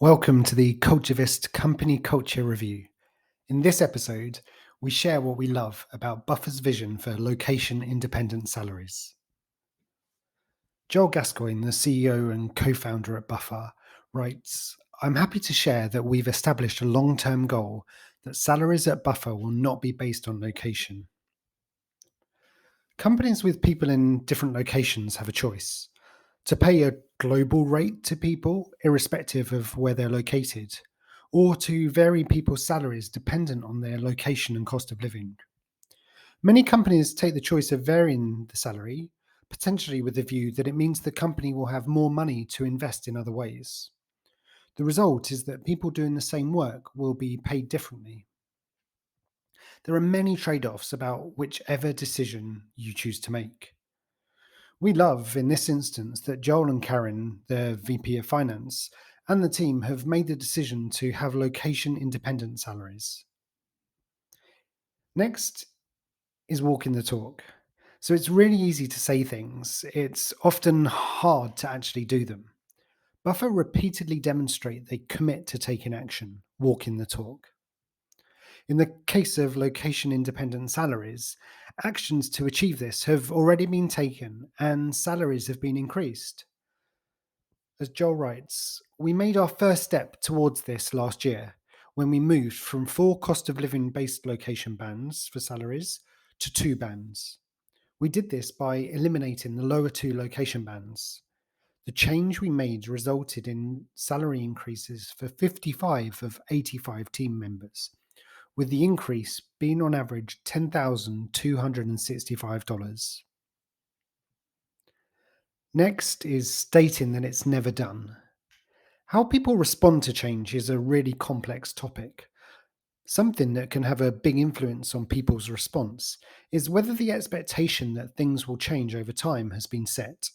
Welcome to the Culturist Company Culture Review. In this episode, we share what we love about Buffer's vision for location-independent salaries. Joel Gascoigne, the CEO and co-founder at Buffer, writes, "I'm happy to share that we've established a long-term goal that salaries at Buffer will not be based on location. Companies with people in different locations have a choice: to pay a global rate to people, irrespective of where they're located, or to vary people's salaries dependent on their location and cost of living. Many companies take the choice of varying the salary, potentially with the view that it means the company will have more money to invest in other ways. The result is that people doing the same work will be paid differently. There are many trade-offs about whichever decision you choose to make. We love, in this instance, that Joel and Karen, the VP of Finance, and the team have made the decision to have location-independent salaries. Next is walking the talk. So it's really easy to say things. It's often hard to actually do them. Buffer repeatedly demonstrate they commit to taking action, walking the talk. In the case of location-independent salaries, actions to achieve this have already been taken and salaries have been increased. As Joel writes, we made our first step towards this last year when we moved from 4 cost of living based location bands for salaries to 2 bands. We did this by eliminating the lower 2 location bands. The change we made resulted in salary increases for 55 of 85 team members, with the increase being on average $10,265. Next is stating that it's never done. How people respond to change is a really complex topic. Something that can have a big influence on people's response is whether the expectation that things will change over time has been set,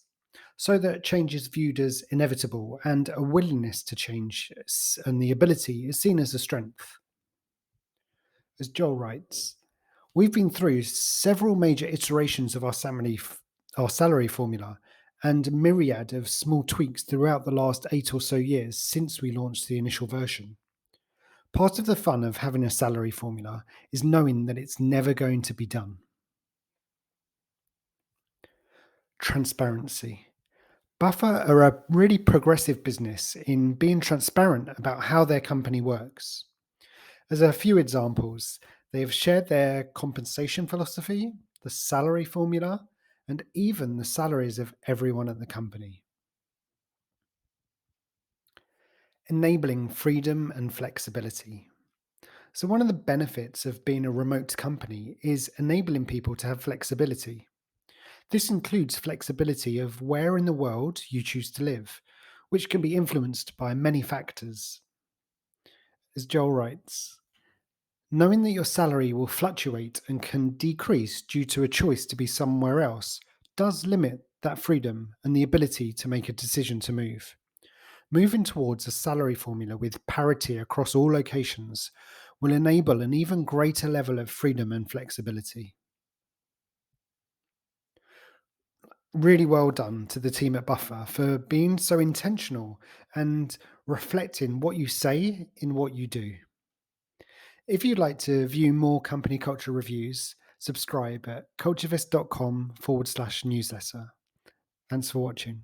so that change is viewed as inevitable and a willingness to change and the ability is seen as a strength. As Joel writes, we've been through several major iterations of our salary formula and a myriad of small tweaks throughout the last 8 or so years since we launched the initial version. Part of the fun of having a salary formula is knowing that it's never going to be done. Transparency. Buffer are a really progressive business in being transparent about how their company works. As a few examples, they have shared their compensation philosophy, the salary formula, and even the salaries of everyone at the company. Enabling freedom and flexibility. So one of the benefits of being a remote company is enabling people to have flexibility. This includes flexibility of where in the world you choose to live, which can be influenced by many factors. As Joel writes, knowing that your salary will fluctuate and can decrease due to a choice to be somewhere else does limit that freedom and the ability to make a decision to move. Moving towards a salary formula with parity across all locations will enable an even greater level of freedom and flexibility. Really well done to the team at Buffer for being so intentional and reflecting what you say in what you do. If you'd like to view more company culture reviews, subscribe at culturevist.com/newsletter. Thanks for watching.